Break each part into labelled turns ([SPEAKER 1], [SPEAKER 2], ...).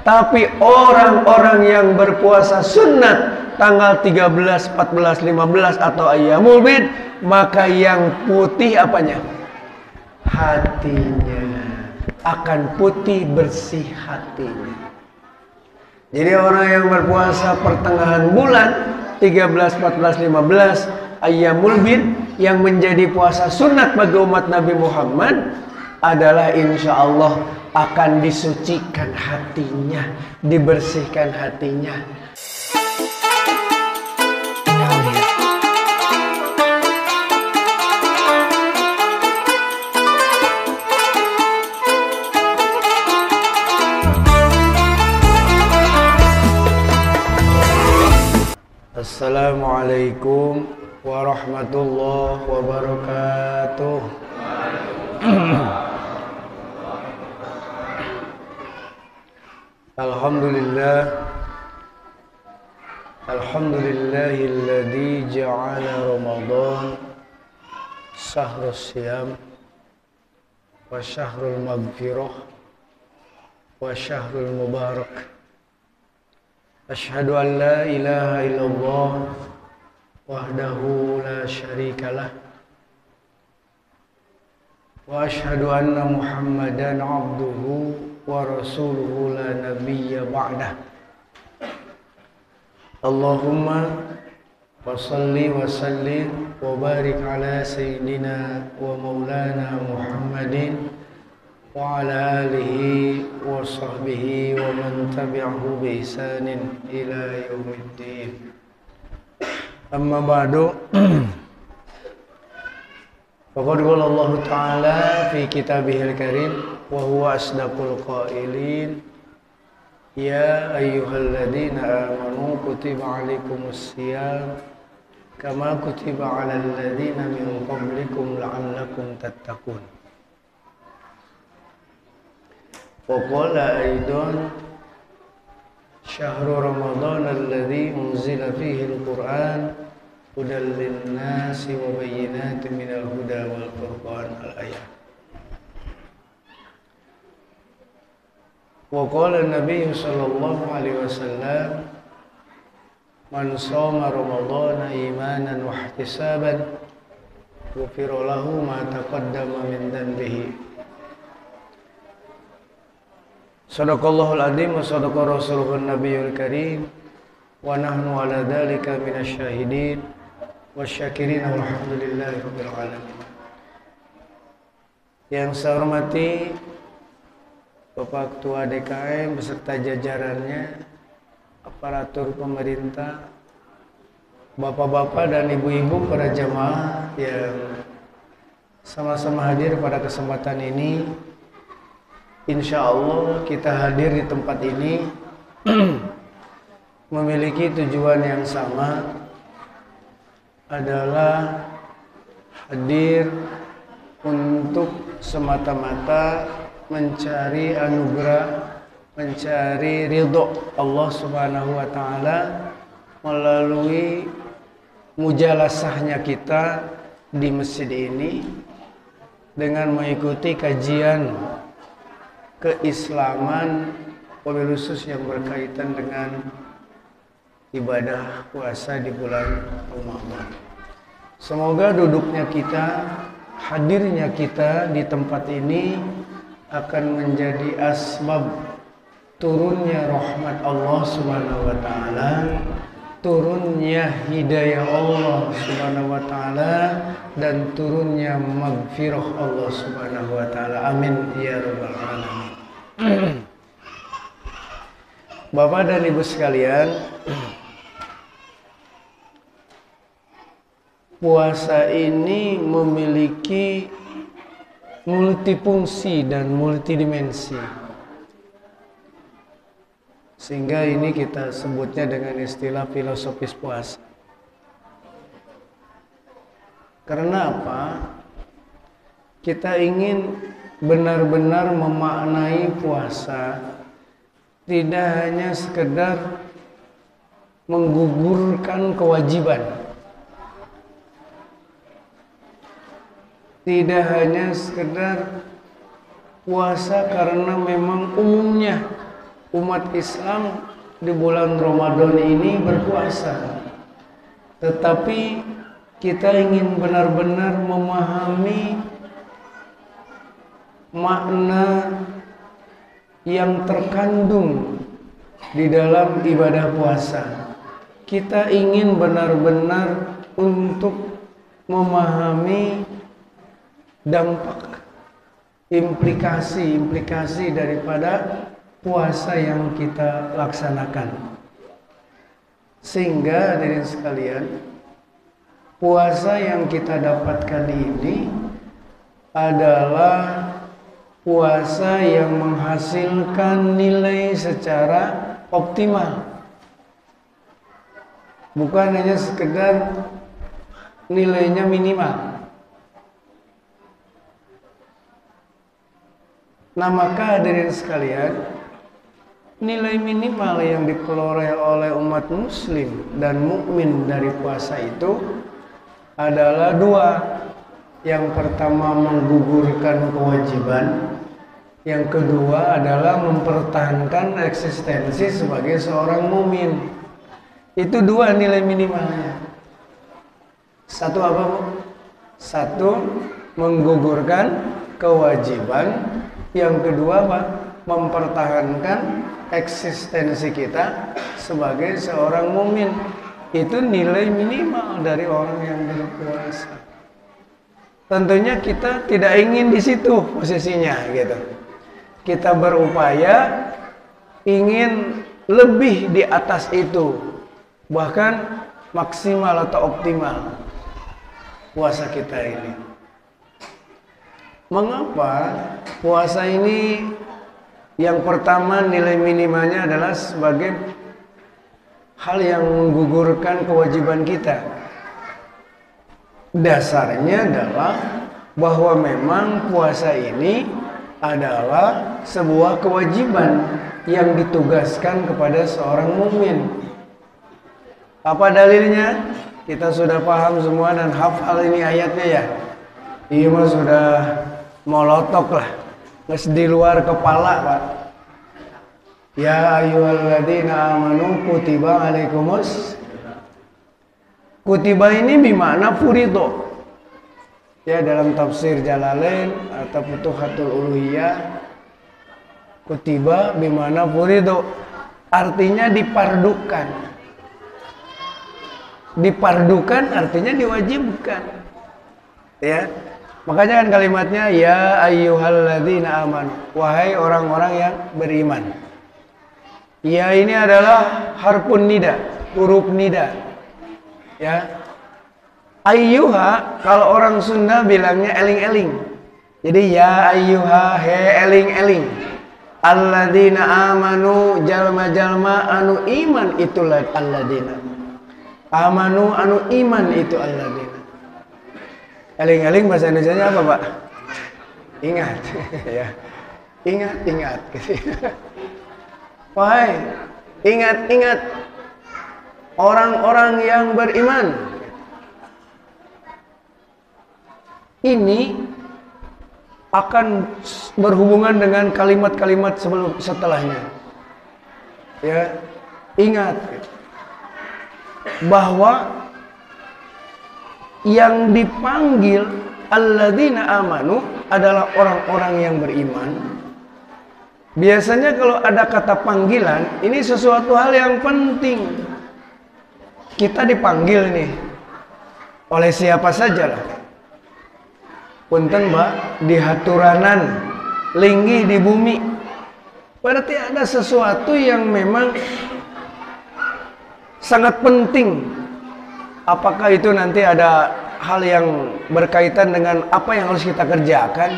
[SPEAKER 1] Tapi orang-orang yang berpuasa sunat tanggal 13, 14, 15 atau Ayyamul Bid, maka yang putih apanya? Hatinya. Akan putih bersih hatinya. Jadi orang yang berpuasa pertengahan bulan 13, 14, 15 Ayyamul Bid yang menjadi puasa sunat bagi umat Nabi Muhammad adalah insya Allah akan disucikan hatinya, dibersihkan hatinya. Assalamualaikum warahmatullahi wabarakatuh. Alhamdulillahilladzi ja'ala Ramadan syahrus siyam wa syahrul maghfirah wa syahrul mubarak. Asyhadu an la ilaha illallah wahdahu la syarikalah wa asyhadu anna Muhammadan abduhu wa rasuluhu la nabiyya ba'dah. Allahumma wa salli wa sallim wa barik ala sayyidina wa maulana Muhammadin wa ala alihi wa sahbihi wa man tabi'ahu bi ihsanin ila yaumiddin. Amma ba'du. Faqad qala Allah Ta'ala fi kitabihil karim wa huwa asdaqul qailin. Ya ayyuhalladzina amanu kutiba alaikumus siyam kama kutiba alal ladzina min qablikum la'allakum tattaqun. Wa qala aidan syahru ramadhan alladzi unzila fihi al-Qur'an hudal lin-nasi wa bayyinatin minal huda wal furqan al-ayat. Wa qala an-nabiy sallallahu alaihi wasallam man shoma ramadhana imanan wa ihtisaban ghufira lahu ma taqaddama min dhanbihi. Sadaqallahul adzim wa sadaqa rasuluhun nabiyul karim wa nahnu ala dzalika minasy syahidin wasyakirin walhamdulillahi rabbil alamin. Yang saya hormati Bapak Ketua DKM beserta jajarannya, aparatur pemerintah, bapak-bapak dan ibu-ibu para jamaah yang sama-sama hadir pada kesempatan ini. Insya Allah kita hadir di tempat ini memiliki tujuan yang sama, adalah hadir untuk semata-mata mencari anugerah, mencari ridho Allah Subhanahu wa Ta'ala melalui mujalasahnya kita di masjid ini dengan mengikuti kajian keislaman, wabil khusus yang berkaitan dengan ibadah puasa di bulan Ramadan. Semoga duduknya kita, hadirnya kita di tempat ini akan menjadi asbab turunnya rahmat Allah Subhanahu wa Ta'ala, turunnya hidayah Allah Subhanahu wa Ta'ala, dan turunnya maghfirah Allah Subhanahu wa Ta'ala. Amin ya rabbal alamin. Bapak dan Ibu sekalian, puasa ini memiliki multifungsi dan multidimensi, sehingga ini kita sebutnya dengan istilah filosofis puasa. Karena apa? Kita ingin benar-benar memaknai puasa, tidak hanya sekedar menggugurkan kewajiban, tidak hanya sekedar puasa karena memang umumnya umat Islam di bulan Ramadan ini berpuasa. Tetapi kita ingin benar-benar memahami makna yang terkandung di dalam ibadah puasa. Kita ingin benar-benar untuk memahami dampak, implikasi daripada puasa yang kita laksanakan. Sehingga hadirin sekalian, puasa yang kita dapatkan ini adalah puasa yang menghasilkan nilai secara optimal. Bukan hanya sekedar nilainya minimal. Nah, maka hadirin sekalian, nilai minimal yang diperoleh oleh umat muslim dan mukmin dari puasa itu adalah dua. Yang pertama menggugurkan kewajiban, yang kedua adalah mempertahankan eksistensi sebagai seorang mukmin. Itu dua nilai minimalnya. Satu apa, Bu? Satu, menggugurkan kewajiban. Yang kedua apa? Mempertahankan eksistensi kita sebagai seorang mukmin. Itu nilai minimal dari orang yang berpuasa. Tentunya kita tidak ingin di situ posisinya gitu. Kita berupaya ingin lebih di atas itu, bahkan maksimal atau optimal puasa kita ini. Mengapa puasa ini yang pertama nilai minimalnya adalah sebagai hal yang menggugurkan kewajiban kita? Dasarnya adalah bahwa memang puasa ini adalah sebuah kewajiban yang ditugaskan kepada seorang mukmin. Apa dalilnya? Kita sudah paham semua dan hafal ini ayatnya ya. Iya mah sudah molotok lah, nges di luar kepala, Pak. Ya ayyuhalladzina amanu kutiba alaikumus. Kutiba ini bimana furido. Ya, dalam tafsir Jalalain atau Futuhatul Uluhiyah, kutiba bimana furido artinya dipardukan. Dipardukan artinya diwajibkan. Ya. Makanya kan kalimatnya ya ayyuhalladzina amanu, wahai orang-orang yang beriman. Ya, ini adalah harfun nida, huruf nida. Ya. Ayyuha kalau orang Sunda bilangnya eling-eling. Jadi ya ayyuha, he eling-eling. Alladzina amanu, jalma-jalma anu iman itulah alladzina. Amanu anu iman itu alladzina. Eling-eling bahasa Indonesianya apa, Pak? Ingat. Ya. Ingat gitu. Wahai, ingat orang-orang yang beriman. Ini akan berhubungan dengan kalimat-kalimat setelahnya. Ya, ingat bahwa yang dipanggil alladzina amanu adalah orang-orang yang beriman. Biasanya kalau ada kata panggilan, ini sesuatu hal yang penting. Kita dipanggil nih oleh siapa saja lah. Punten Mbak, di haturanan, linggih di bumi. Berarti ada sesuatu yang memang sangat penting. Apakah itu nanti ada hal yang berkaitan dengan apa yang harus kita kerjakan,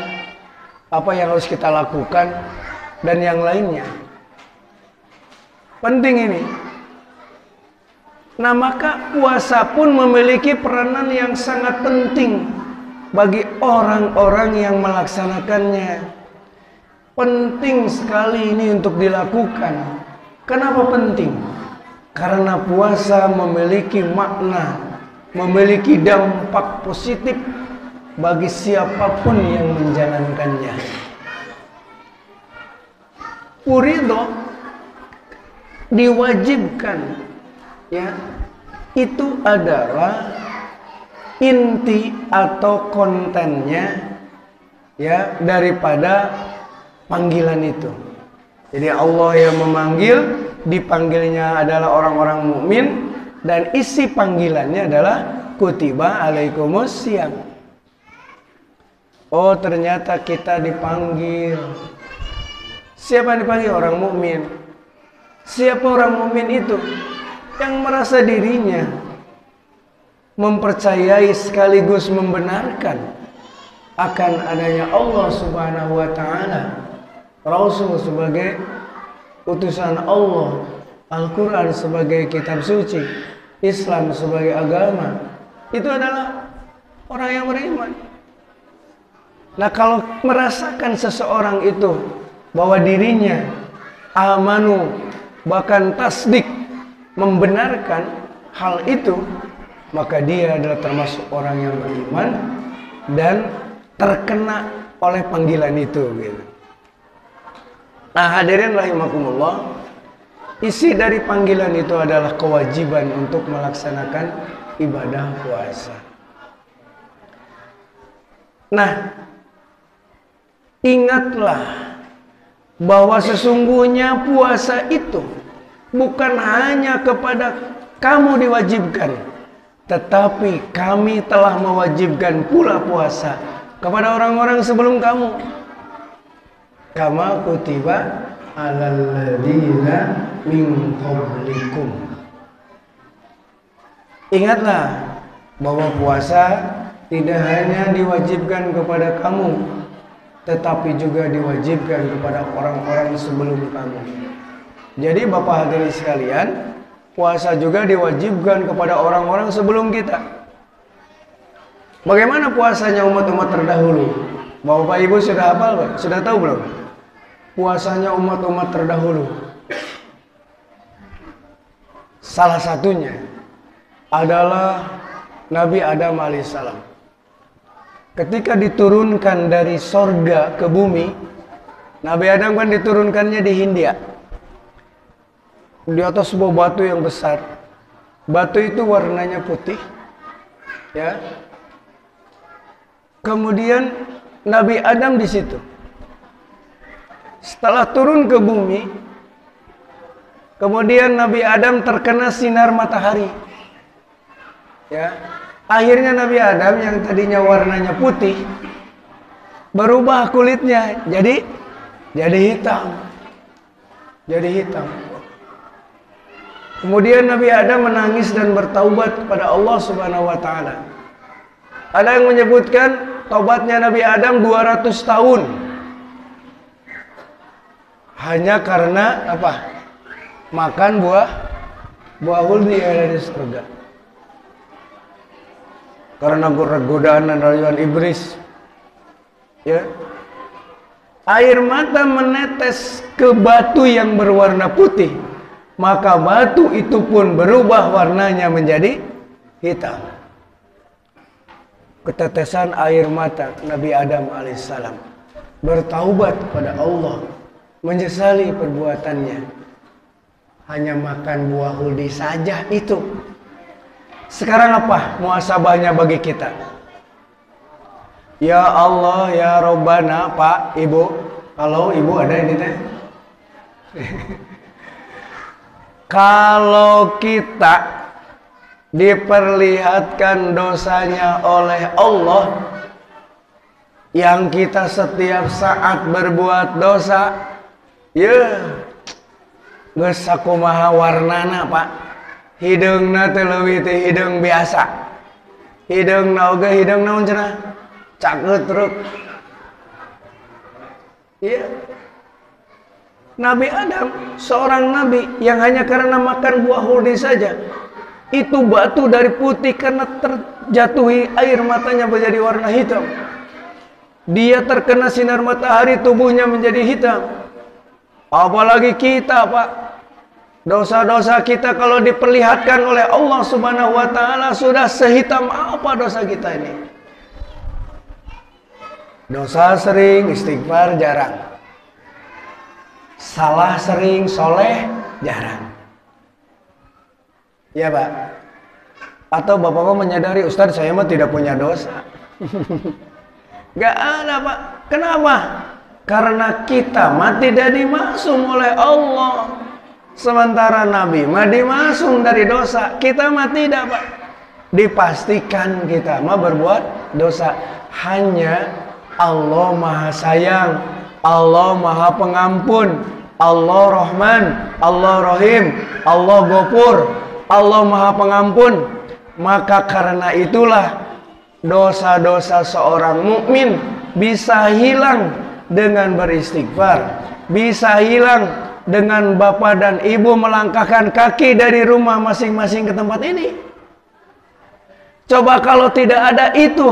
[SPEAKER 1] apa yang harus kita lakukan, dan yang lainnya. Penting ini. Nah, maka puasa pun memiliki peranan yang sangat penting bagi orang-orang yang melaksanakannya. Penting sekali ini untuk dilakukan. Kenapa penting? Karena puasa memiliki makna, memiliki dampak positif bagi siapapun yang menjalankannya. Furido diwajibkan, ya, itu adalah inti atau kontennya, ya, daripada panggilan itu. Jadi Allah yang memanggil, dipanggilnya adalah orang-orang mukmin, dan isi panggilannya adalah kutiba alaikumus syiyam. Oh, ternyata kita dipanggil. Siapa yang dipanggil? Orang mukmin. Siapa orang mukmin itu? Yang merasa dirinya mempercayai sekaligus membenarkan akan adanya Allah Subhanahu wa taala, Rasul sebagai utusan Allah, Al-Quran sebagai kitab suci, Islam sebagai agama. Itu adalah orang yang beriman. Nah, kalau merasakan seseorang itu bahwa dirinya amanu, bahkan tasdik, membenarkan hal itu, maka dia adalah termasuk orang yang beriman dan terkena oleh panggilan itu, gitu. Nah, hadirin rahimakumullah, isi dari panggilan itu adalah kewajiban untuk melaksanakan ibadah puasa. Nah, ingatlah bahwa sesungguhnya puasa itu bukan hanya kepada kamu diwajibkan, tetapi kami telah mewajibkan pula puasa kepada orang-orang sebelum kamu. Kama kutiba alal ladzina min qablikum. Ingatlah bahwa puasa tidak hanya diwajibkan kepada kamu, tetapi juga diwajibkan kepada orang-orang sebelum kamu. Jadi Bapak hadirin sekalian, puasa juga diwajibkan kepada orang-orang sebelum kita. Bagaimana puasanya umat-umat terdahulu? Bapak Ibu sudah hafal, Pak? Sudah tahu belum? Puasanya umat-umat terdahulu, salah satunya adalah Nabi Adam alaihissalam. Ketika diturunkan dari sorga ke bumi, Nabi Adam kan diturunkannya di Hindia, di atas sebuah batu yang besar. Batu itu warnanya putih, ya. Kemudian Nabi Adam di situ. Setelah turun ke bumi, kemudian Nabi Adam terkena sinar matahari, ya. Akhirnya Nabi Adam yang tadinya warnanya putih berubah kulitnya jadi hitam. Jadi hitam. Kemudian Nabi Adam menangis dan bertaubat kepada Allah Subhanahu wa taala. Ada yang menyebutkan taubatnya Nabi Adam 200 tahun. Hanya karena apa? Makan buah huldi yang ada di surga. Karena godaan dan rayuan iblis, ya. Air mata menetes ke batu yang berwarna putih, maka batu itu pun berubah warnanya menjadi hitam. Ketetesan air mata Nabi Adam alaihissalam bertaubat kepada Allah, menyesali perbuatannya. Hanya makan buah huldi saja itu. Sekarang apa muhasabahnya bagi kita? Ya Allah, ya Rabbana, Pak, Ibu. Kalau Ibu ada ini teh. Kalau kita diperlihatkan dosanya oleh Allah, yang kita setiap saat berbuat dosa, ya, geus sakumaha warnana, Pak. Hidungna teh leuwih teh hidung biasa. Hidungna oge hidung naon cenah? Caketruk. Iya. Nabi Adam, seorang nabi yang hanya karena makan buah huldi saja, itu batu dari putih karena terjatuhi air matanya menjadi warna hitam. Dia terkena sinar matahari, tubuhnya menjadi hitam. Apalagi kita, Pak. Dosa-dosa kita kalau diperlihatkan oleh Allah Subhanahu wa taala sudah sehitam apa dosa kita ini? Dosa sering, istighfar jarang. Salah sering, soleh jarang. Ya Pak. Atau Bapak menyadari, Ustadz saya mah tidak punya dosa. Gak ada Pak. Kenapa? Karena kita mah tidak dimaksum oleh Allah. Sementara Nabi mah dimaksum dari dosa. Kita mah tidak Pak. Dipastikan kita mah berbuat dosa. Hanya Allah Maha Sayang, Allah Maha Pengampun, Allah Rahman, Allah Rahim, Allah Ghafur, Allah Maha Pengampun. Maka karena itulah dosa-dosa seorang mukmin bisa hilang dengan beristighfar, bisa hilang dengan bapak dan ibu melangkahkan kaki dari rumah masing-masing ke tempat ini. Coba kalau tidak ada itu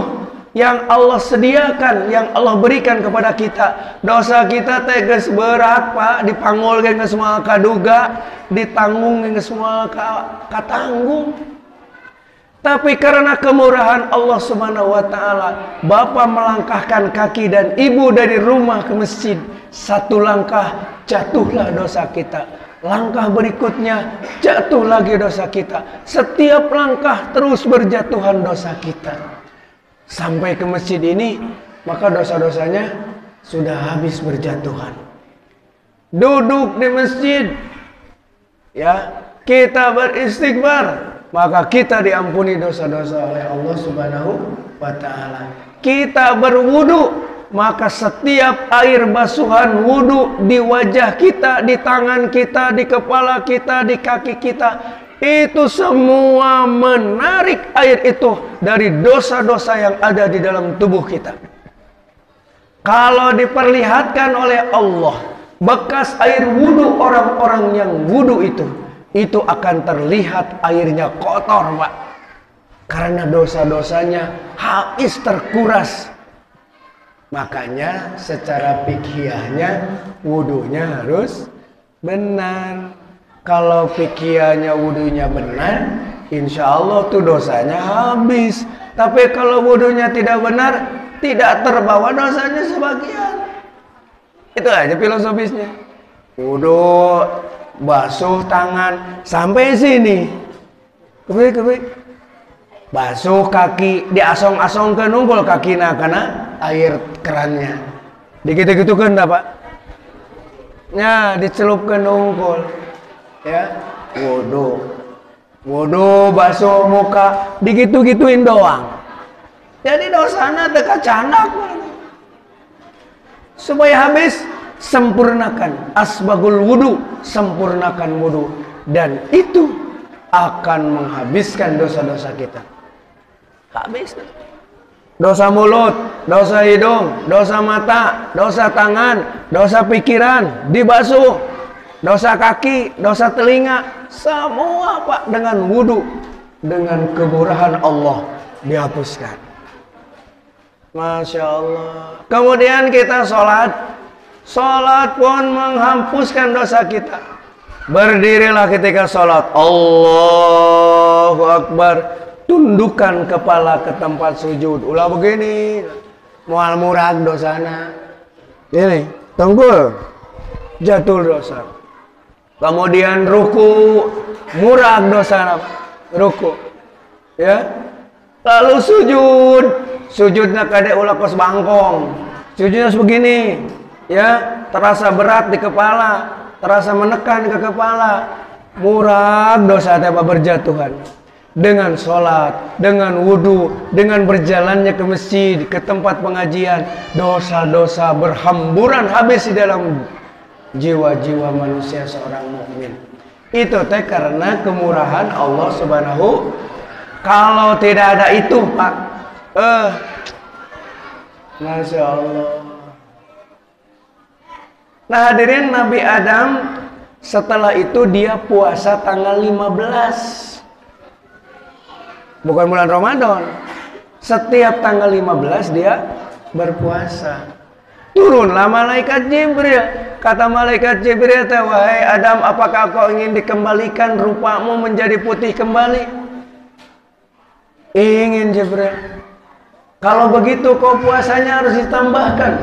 [SPEAKER 1] yang Allah sediakan, yang Allah berikan kepada kita, dosa kita teges berat Pak, dipanggul ke semua kaduga, ditanggung ke semua katanggung. Tapi karena kemurahan Allah Subhanahu wa taala, bapak melangkahkan kaki dan ibu dari rumah ke masjid, satu langkah jatuhlah dosa kita. Langkah berikutnya jatuh lagi dosa kita. Setiap langkah terus berjatuhan dosa kita. Sampai ke masjid ini, maka dosa-dosanya sudah habis berjatuhan. Duduk di masjid, ya, kita beristighfar, maka kita diampuni dosa-dosa oleh Allah Subhanahu wa taala. Kita berwudu, maka setiap air basuhan wudu di wajah kita, di tangan kita, di kepala kita, di kaki kita, itu semua menarik air itu dari dosa-dosa yang ada di dalam tubuh kita. Kalau diperlihatkan oleh Allah bekas air wudu orang-orang yang wudu itu akan terlihat airnya kotor Pak, karena dosa-dosanya habis terkuras. Makanya secara fikihnya wudunya harus benar. Kalau fikihnya wudunya benar, insya Allah tuh dosanya habis. Tapi kalau wudunya tidak benar, tidak terbawa dosanya sebagian. Itu aja filosofisnya. Wudu, basuh tangan sampai sini, basuh kaki, diasong-asong ke nungkul kaki karena air kerannya digitu-gitu kan Pak ya, dicelup ke nungkul ya, wudu basuh muka digitu-gituin doang, jadi dosanya dekat candak. Supaya habis, sempurnakan asbagul wudu, sempurnakan wudu, dan itu akan menghabiskan dosa-dosa kita. Habis. Dosa mulut, dosa hidung, dosa mata, dosa tangan, dosa pikiran dibasuh, dosa kaki, dosa telinga, semua Pak dengan wudu, dengan kemurahan Allah dihapuskan. Masya Allah. Kemudian kita sholat pun menghapuskan dosa kita. Berdirilah ketika sholat, Allahu Akbar, tundukkan kepala ke tempat sujud. Ulah begini, mual murag dosana. Ini, tunggul, jatuh dosa. Kemudian ruku, murag dosana, ruku. Ya, lalu sujudnya kadek ulah kos bangkong. Sujudnya sebegini, ya, terasa berat di kepala, terasa menekan ke kepala, murag dosa teba berjatuhan. Dengan sholat, dengan wudu, dengan berjalannya ke masjid, ke tempat pengajian, dosa-dosa berhamburan habis di dalam jiwa-jiwa manusia seorang mukmin. Itu teh karena kemurahan Allah Subhanahu. Kalau tidak ada itu Pak, Masya Allah. Nah hadirin, Nabi Adam setelah itu dia puasa tanggal 15. Bukan bulan Ramadan. Setiap tanggal 15 dia berpuasa. Turunlah malaikat Jibril. Kata malaikat Jibril, wahai Adam, apakah kau ingin dikembalikan rupamu menjadi putih kembali? Ingin Jibril. Kalau begitu kau puasanya harus ditambahkan.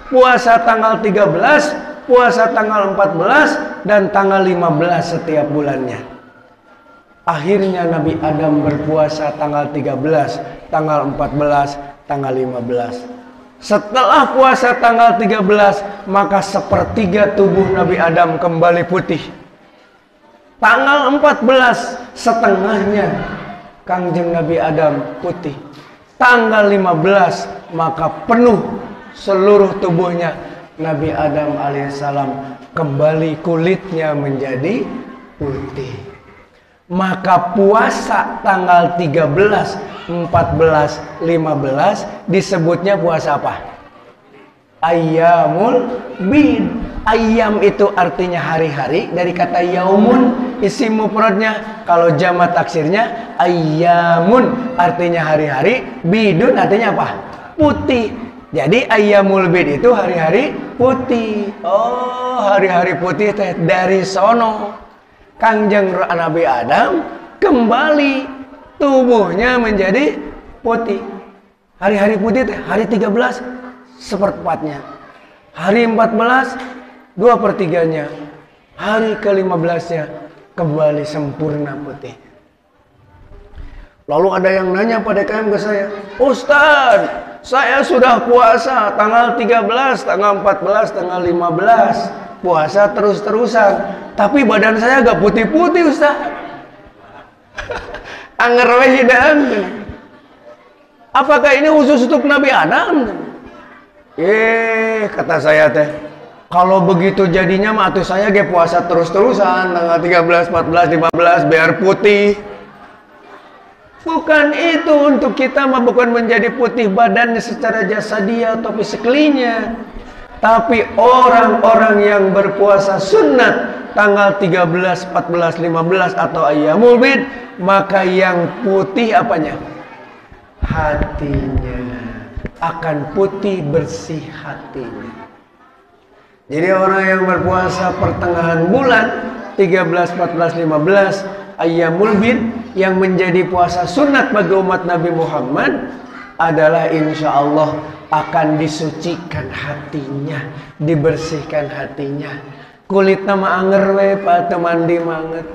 [SPEAKER 1] Puasa tanggal 13, puasa tanggal 14, dan tanggal 15 setiap bulannya. Akhirnya Nabi Adam berpuasa tanggal 13, tanggal 14, tanggal 15. Setelah puasa tanggal 13, maka sepertiga tubuh Nabi Adam kembali putih. Tanggal 14, setengahnya Kangjeng Nabi Adam putih. Tanggal 15, maka penuh seluruh tubuhnya Nabi Adam alaihissalam, kembali kulitnya menjadi putih. Maka puasa tanggal 13, 14, 15 disebutnya puasa apa? Ayyamul bid. Ayyam itu artinya hari-hari, dari kata yaumun, isim mufradnya. Kalau jamak taksirnya ayyamun, artinya hari-hari. Bidun artinya apa? Putih. Jadi ayyamul bid itu hari-hari putih. Oh, hari-hari putih teh dari sono Kangjeng Nabi Adam kembali tubuhnya menjadi putih. Hari-hari putih teh hari 13 seperempatnya, hari 14 2/3-nya, hari ke-15-nya kembali sempurna putih. Lalu ada yang nanya pada KM ke saya, Ustaz, saya sudah puasa tanggal 13, tanggal 14, tanggal 15, puasa terus-terusan, tapi badan saya agak putih-putih Ustaz. Anger wehidan. Apakah ini khusus untuk Nabi Adam? Kata saya teh, kalau begitu jadinya mah atuh saya ge puasa terus-terusan tanggal 13, 14, 15 biar putih. Bukan itu untuk kita mah, bukan menjadi putih badannya secara jasadiah atau fisiklinya. Tapi orang-orang yang berpuasa sunat tanggal 13, 14, 15 atau ayyamul bid, maka yang putih apanya? Hatinya. Akan putih bersih hatinya. Jadi orang yang berpuasa pertengahan bulan 13, 14, 15 ayyamul bid yang menjadi puasa sunat bagi umat Nabi Muhammad adalah insya Allah akan disucikan hatinya, dibersihkan hatinya. Kulit nama anger we pak mandi banget.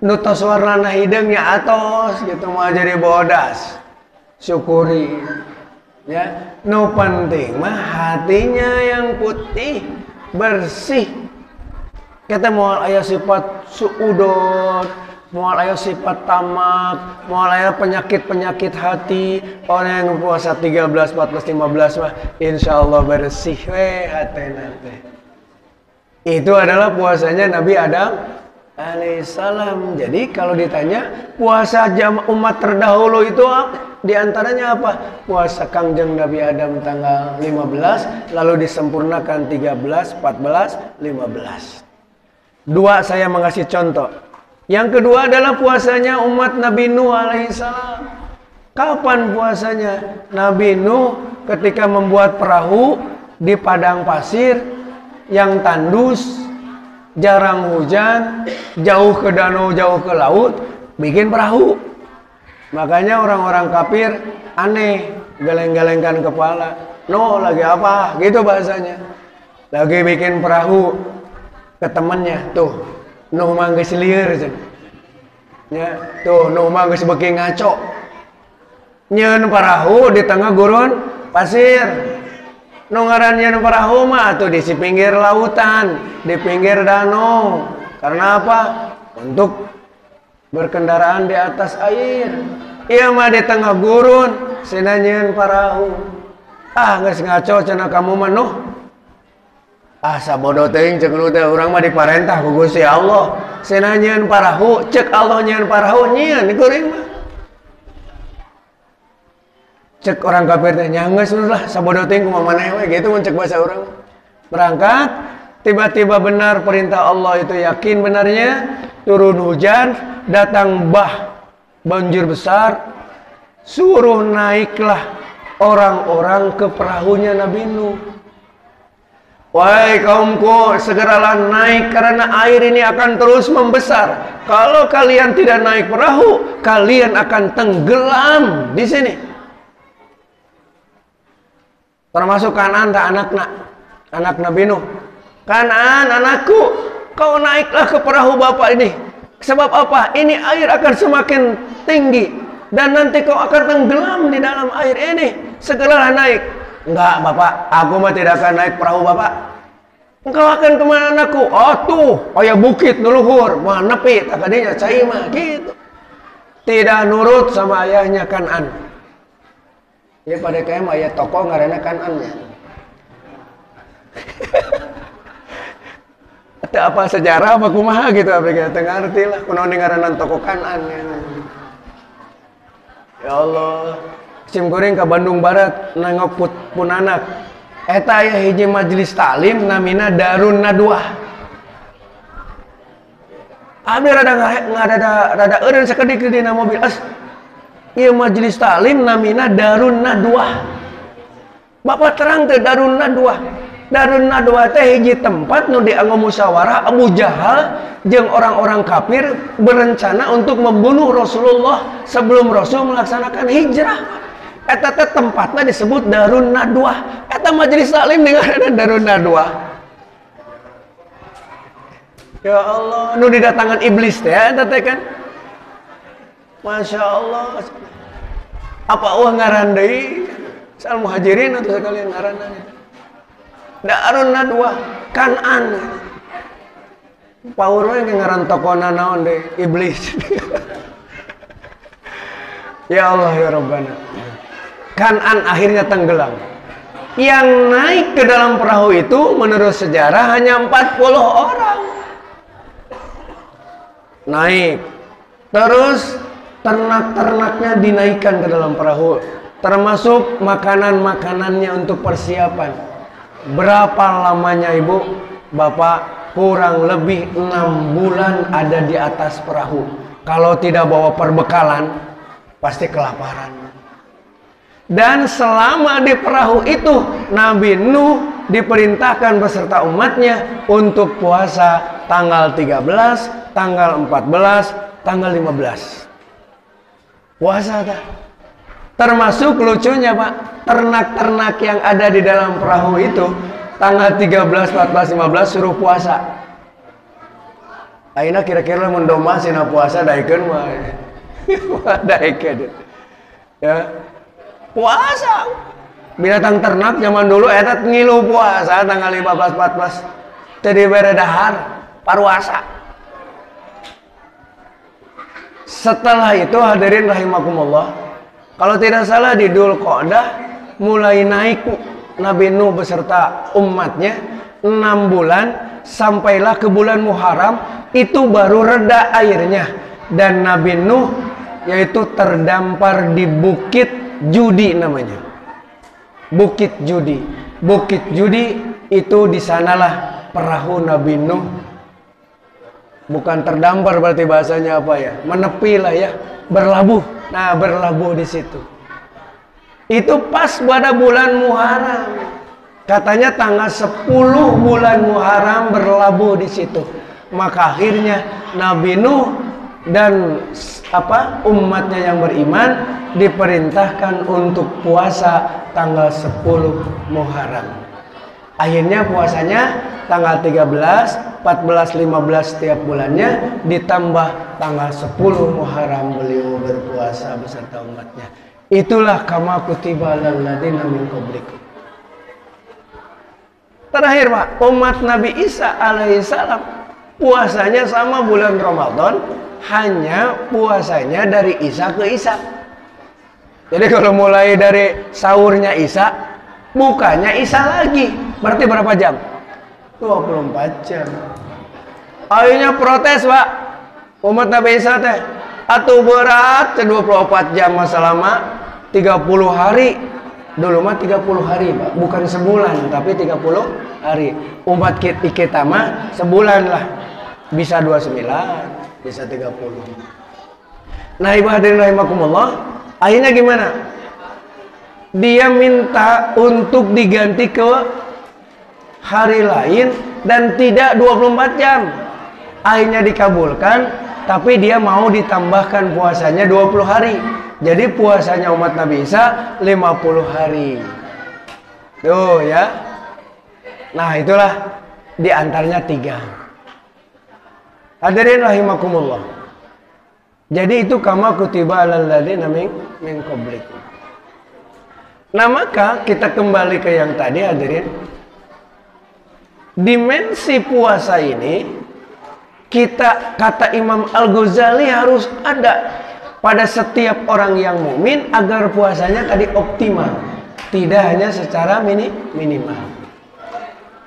[SPEAKER 1] Nutos warna hidungnya atos gitu mau jadi bodas. Syukuri. Ya, no penting mah hatinya yang putih, bersih. Kita mau aya sifat suudon, mau aya sifat tamak, mau aya penyakit-penyakit hati. Orang yang puasa 13, 14, 15 mah insyaallah bersih we hatena teh. Itu adalah puasanya Nabi Adam alaihissalam. Jadi kalau ditanya puasa umat terdahulu itu diantaranya apa? Puasa Kangjeng Nabi Adam tanggal 15, lalu disempurnakan 13, 14, 15. Dua saya mengasih contoh. Yang kedua adalah puasanya umat Nabi Nuh alaihissalam. Kapan puasanya? Nabi Nuh ketika membuat perahu di padang pasir yang tandus, jarang hujan, jauh ke danau, jauh ke laut, bikin perahu. Makanya orang-orang kafir aneh, geleng-gelengkan kepala. No, lagi apa? Gitu bahasanya. Lagi bikin perahu ke temannya, tuh Nuh mah geus lieur ya, tuh Nuh mah geus beuki ngaco. Nyeun perahu di tengah gurun pasir. Nu ngaranjeun perahu mah tuh di pinggir lautan, di pinggir danau. Karena apa? Untuk berkendaraan di atas air. Iya mah di tengah gurun, cenah nyeun perahu. Geus ngaco cenah kamu mah Nuh. Sabodo teuing ceuk nu teh urang mah diparentah ku Gusti Allah. Cenah nyeun perahu, ceuk Allah nyeun perahu nyieun kuring mah. Cek orang kafir teh nyangeus lah sabodo teuing kumaha maneh we gitu mun cek bahasa urang. Berangkat, tiba-tiba benar perintah Allah itu, yakin benarnya, turun hujan, datang banjir besar, suruh naiklah orang-orang ke perahunya Nabi Nuh. Wahai kaumku, segeralah naik karena air ini akan terus membesar. Kalau kalian tidak naik perahu, kalian akan tenggelam di sini. Termasuk Kanaan tak anak Nabi Nuh. Kanaan anakku, kau naiklah ke perahu bapak ini.
[SPEAKER 2] Sebab apa? Ini air akan semakin tinggi dan nanti kau akan tenggelam di dalam air ini. Segeralah naik. Enggak, Bapak, aku mah tidak akan naik perahu Bapak. Engkau akan kemana anakku? Oh tuh, aya bukit nuluhur, mau nepi, takadinya cai mah gitu. Tidak nurut sama ayahnya Kan'an. Ya pada kayak ayah toko ngaranna Kan'annya. Atau apa sejarah apa kumaha gitu apa gitu, teu ngarti lah kunaon ngaranna toko Kan'an. Ya Allah, sim kuring ke Bandung Barat nengok pun anak. Eta aya hiji majelis taklim namina Darun Nadwah. Abi rada eureun sakedik di dina mobil. Ieu majelis taklim namina Darun Nadwah. Bapak terang teh Darun Nadwah. Darun Nadwah teh hiji tempat nu dianggo musyawarah Abu Jahal jeung orang-orang kafir berencana untuk membunuh Rasulullah sebelum Rasul melaksanakan hijrah. Eta teh tempatna disebut Darun Nadwah. Eta majelis taklim dengan Darun Nadwah. Ya Allah, nu didatangan iblis teh eta teh kan. Masya Allah. Apa eueuh ngaran deui? Sal muhajirin atau sekalian ngaranna. Darun Nadwah, Kan'an. Paur we ngaran tokona naon deui? Iblis. Ya Allah ya Rabbana. Kan'an akhirnya tenggelam. Yang naik ke dalam perahu itu menurut sejarah hanya 40 orang. Naik. Terus ternak-ternaknya dinaikkan ke dalam perahu. Termasuk makanan-makanannya untuk persiapan. Berapa lamanya Ibu? Bapak, kurang lebih 6 bulan ada di atas perahu. Kalau tidak bawa perbekalan, pasti kelaparan. Dan selama di perahu itu Nabi Nuh diperintahkan beserta umatnya untuk puasa tanggal 13, tanggal 14, tanggal 15. Puasa tak? Termasuk lucunya Pak, ternak-ternak yang ada di dalam perahu itu tanggal 13, 14, 15 suruh puasa. Aina kira-kira mun domba sina puasa daikeun mah. Daikeun. Ya. Puasa. Binatang ternak zaman dulu eta ngilu puasa tanggal 15 14. Teu dibere dahar, paruasa. Setelah itu hadirin rahimakumullah, kalau tidak salah di Dzulqa'dah mulai naik Nabi Nuh beserta umatnya 6 bulan sampailah ke bulan Muharram itu baru reda airnya dan Nabi Nuh yaitu terdampar di Bukit Judi namanya. Bukit Judi. Bukit Judi itu di sanalah perahu Nabi Nuh. Bukan terdampar berarti bahasanya apa ya? Menepi lah ya, berlabuh. Nah, berlabuh di situ. Itu pas pada bulan Muharram. Katanya tanggal 10 bulan Muharram berlabuh di situ. Maka akhirnya Nabi Nuh dan umatnya yang beriman diperintahkan untuk puasa tanggal 10 Muharram. Akhirnya puasanya tanggal 13, 14, 15 setiap bulannya ditambah tanggal 10 Muharram beliau berpuasa beserta umatnya. Itulah kama kutiba alal ladzina min qablikum. Terakhir Pak, umat Nabi Isa alaihissalam puasanya sama bulan Ramadan, hanya puasanya dari Isa ke Isa. Jadi kalau mulai dari sahurnya Isa, bukanya Isa lagi. Berarti berapa jam? 24 jam. Akhirnya protes Pak, umat Nabi Isa teh. Atuh berat 24 jam masa lama 30 hari. Dulu mah 30 hari Pak, bukan sebulan tapi 30 hari. Umat kita mah sebulan lah. Bisa 29, bisa 30. Nah, ibu hadirin rahimakumullah, akhirnya gimana? Dia minta untuk diganti ke hari lain dan tidak 24 jam. Akhirnya dikabulkan, tapi dia mau ditambahkan puasanya 20 hari. Jadi puasanya umat Nabi Isa 50 hari. Tuh ya. Nah, itulah diantaranya 3. Hadirin rahimakumullah. Jadi itu kama kutiba alal ladzina min qablikum. Nah, maka kita kembali ke yang tadi, hadirin. Dimensi puasa ini kata Imam Al-Ghazali harus ada pada setiap orang yang mukmin agar puasanya tadi optimal, tidak hanya secara minimal.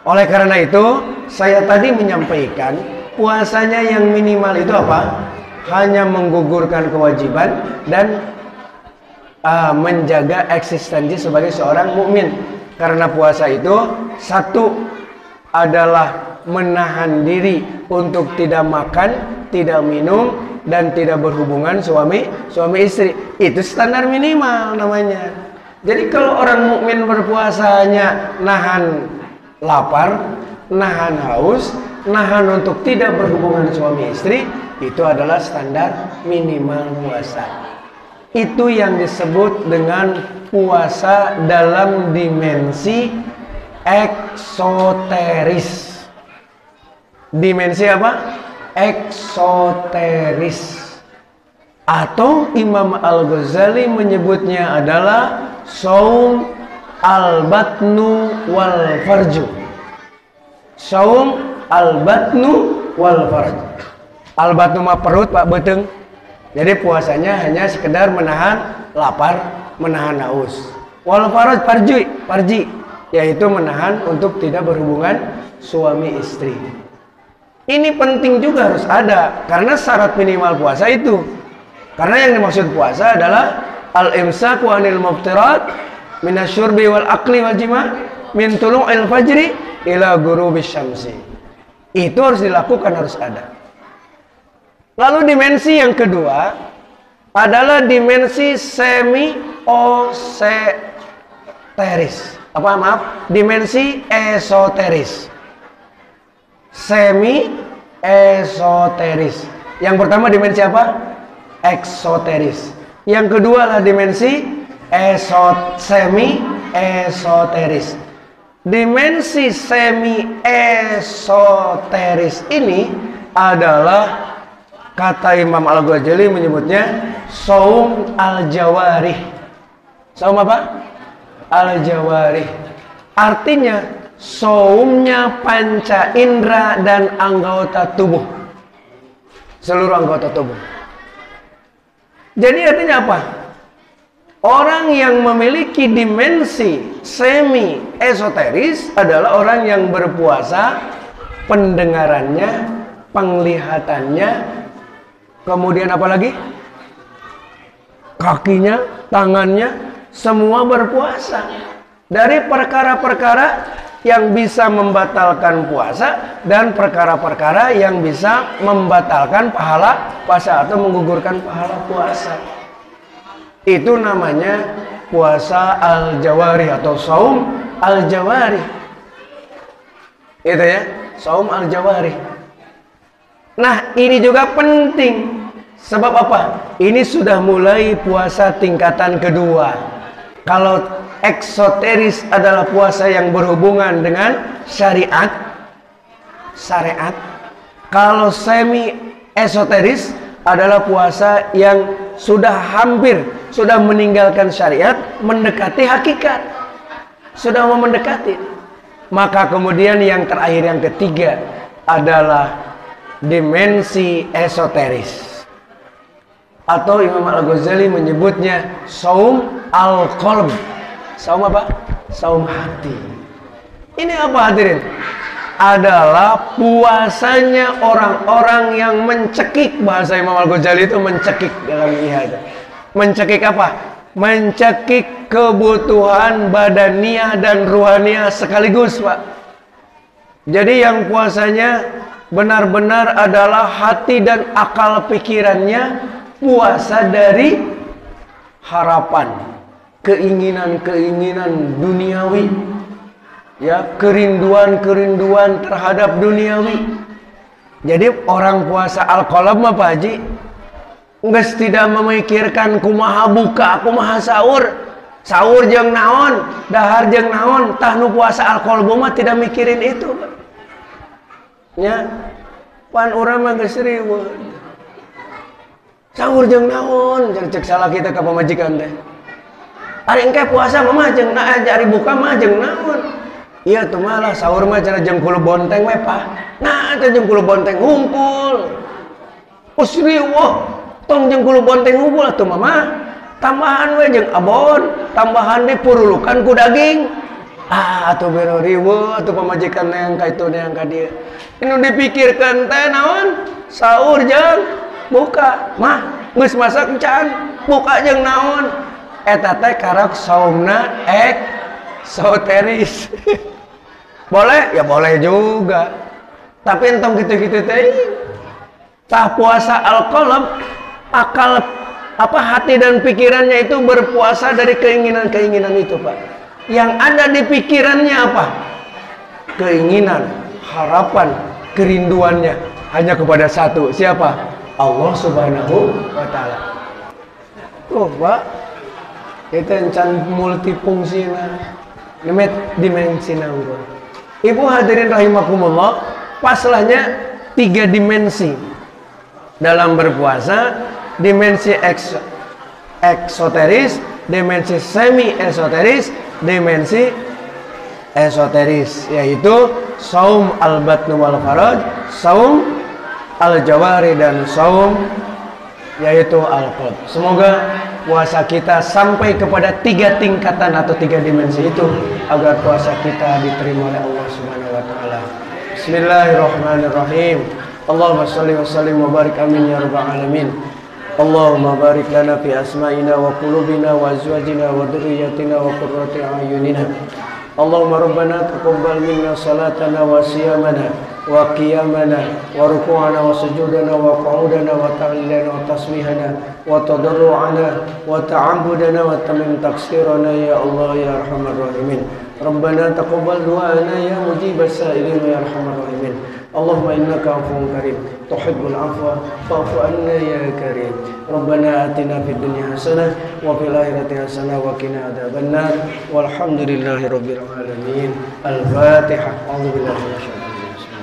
[SPEAKER 2] Oleh karena itu, saya tadi menyampaikan puasanya yang minimal itu apa? Hanya menggugurkan kewajiban dan menjaga eksistensi sebagai seorang mukmin. Karena puasa itu satu adalah menahan diri untuk tidak makan, tidak minum, dan tidak berhubungan suami istri. Itu standar minimal namanya. Jadi kalau orang mukmin berpuasanya nahan lapar, nahan haus, nahan untuk tidak berhubungan suami istri, itu adalah standar minimal puasa. Itu yang disebut dengan puasa dalam dimensi eksoteris. Dimensi apa? Eksoteris. Atau Imam Al-Ghazali menyebutnya adalah saum al-batnu wal farju. Saum al-batnu wal farju. Al-batnu mah perut, Pak, beteng. Jadi puasanya hanya sekedar menahan lapar, menahan haus. Wal farju, farji, yaitu menahan untuk tidak berhubungan suami istri. Ini penting juga harus ada, karena syarat minimal puasa itu. Karena yang dimaksud puasa adalah al-imsaku anil muftirat minasyurbi wal akli wal jima' min tulu'il fajri ila ghurubis syamsi. Itu harus dilakukan, harus ada. Lalu dimensi yang kedua adalah dimensi semi-esoteris. Dimensi esoteris. Semi-esoteris. Yang pertama dimensi apa? Eksoteris. Yang kedua adalah dimensi semi-esoteris. Dimensi semi-esoteris ini adalah, kata Imam Al-Ghazali menyebutnya saum al-jawarih. Saum apa? Al-jawarih. Artinya saumnya panca indera dan anggota tubuh. Seluruh anggota tubuh. Jadi artinya apa? Orang yang memiliki dimensi semi-esoteris adalah orang yang berpuasa, pendengarannya, penglihatannya, kemudian apa lagi? Kakinya, tangannya, semua berpuasa. Dari perkara-perkara yang bisa membatalkan puasa dan perkara-perkara yang bisa membatalkan pahala puasa atau menggugurkan pahala puasa. Itu namanya puasa al-jawari atau saum al-jawari. Itu ya, saum al-jawari. Nah, ini juga penting. Sebab apa? Ini sudah mulai puasa tingkatan kedua. Kalau eksoteris adalah puasa yang berhubungan dengan syariat. Kalau semi esoteris adalah puasa yang sudah hampir, sudah meninggalkan syariat, mendekati hakikat. Sudah mau mendekati. Maka kemudian yang terakhir, yang ketiga adalah dimensi esoteris. Atau Imam Al-Ghazali menyebutnya saum al-qalb. Saum apa? Saum hati. Ini apa, hadirin? Adalah puasanya orang-orang yang mencekik. Bahasa Imam Al-Ghazali itu mencekik dalam ihadah. Mencekik apa? Mencekik kebutuhan badaniah dan ruhaniah sekaligus, Pak. Jadi yang puasanya benar-benar adalah hati dan akal pikirannya puasa dari harapan, keinginan-keinginan duniawi, ya, kerinduan-kerinduan terhadap duniawi. Jadi orang puasa al-qalb mah Pak Haji geus tidak memikirkan kumaha buka, kumaha sahur, sahur jeung naon, dahar jeung naon, tah nu puasa al-qalb mah tidak mikirin itu, Pak. Ya. Pan urang mah geus riweuh. Sahur jeung naon? Cek salah kita ka pamajikan teh. Ari engke puasa mah jeung ari buka mah jeung naon? Iya tuh malah sahur mah cenah jeung 10 bonteng we Pak. Nah teh jeung 10 bonteng ngumpul. Us riweuh tong jeung 10 bonteng ngumpul atuh mah. Tambahan we jeung abon, tambahan dipurulukan ku daging. Atuh bero riweuh atuh pamajikan neang ka itu neang ka dieu. Inu dipikirkeun teh naon? Sahur jeung buka. Mah geus masak encan, buka jeung naon? Eta teh karok saumna eksoteris. Boleh? Ya boleh juga. Tapi entong gitu-gitu teh. Tah puasa al-qalb, akal hati dan pikirannya itu berpuasa dari keinginan-keinginan itu, Pak. Yang ada di pikirannya apa? Keinginan, harapan, kerinduannya hanya kepada satu. Siapa? Allah Subhanahu wa taala. Tuh, Pak. Itu encan multifungsina. Nemet dimensi unggul. Ibu hadirin rahimakumullah, paslahnya 3 dimensi dalam berpuasa. Dimensi eksoteris, dimensi semi esoteris, dimensi esoteris, yaitu saum al-batn wal faraj, saum al-jawari, dan saum yaitu al-qalb. Semoga puasa kita sampai kepada 3 tingkatan atau 3 dimensi itu agar puasa kita diterima oleh Allah Subhanahu wa taala. Bismillahirrahmanirrahim. Allahumma shalli wa sallim wa barik amin ya rabbal alamin. Allahumma barik lana fi asma'ina wa qulubina wa azwajina wa dhurriyyatina wa qurrati a'yunina. Allahumma rabbana taqabbal minna salatana wa siyamana wa qiyamana wa ruku'ana wa sujudana wa qu'udana wa ta'allana wa tasbihana wa tadarru'ana wa ta'abbudana wa tamim taqsirana ya Allah ya arhamar rahimin. Rabbana taqabbal du'ana ya mujibas sa'ilin ya arhamar rahimin. Allahumma innaka afuwwun karim tuhibbul afwa fa'fu anna ya karim. Rabbana atina fid dunya hasanah wa fil akhirati hasanah wa qina adzabannar. Walhamdulillahirabbil alamin. Al-Fatihah. A'udzu billahi minasyaitonir rajim.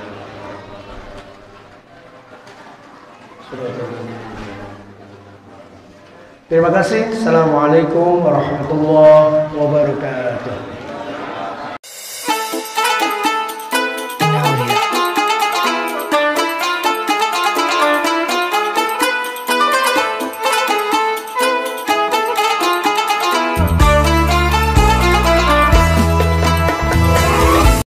[SPEAKER 2] Terima kasih. Assalamualaikum warahmatullahi wabarakatuh.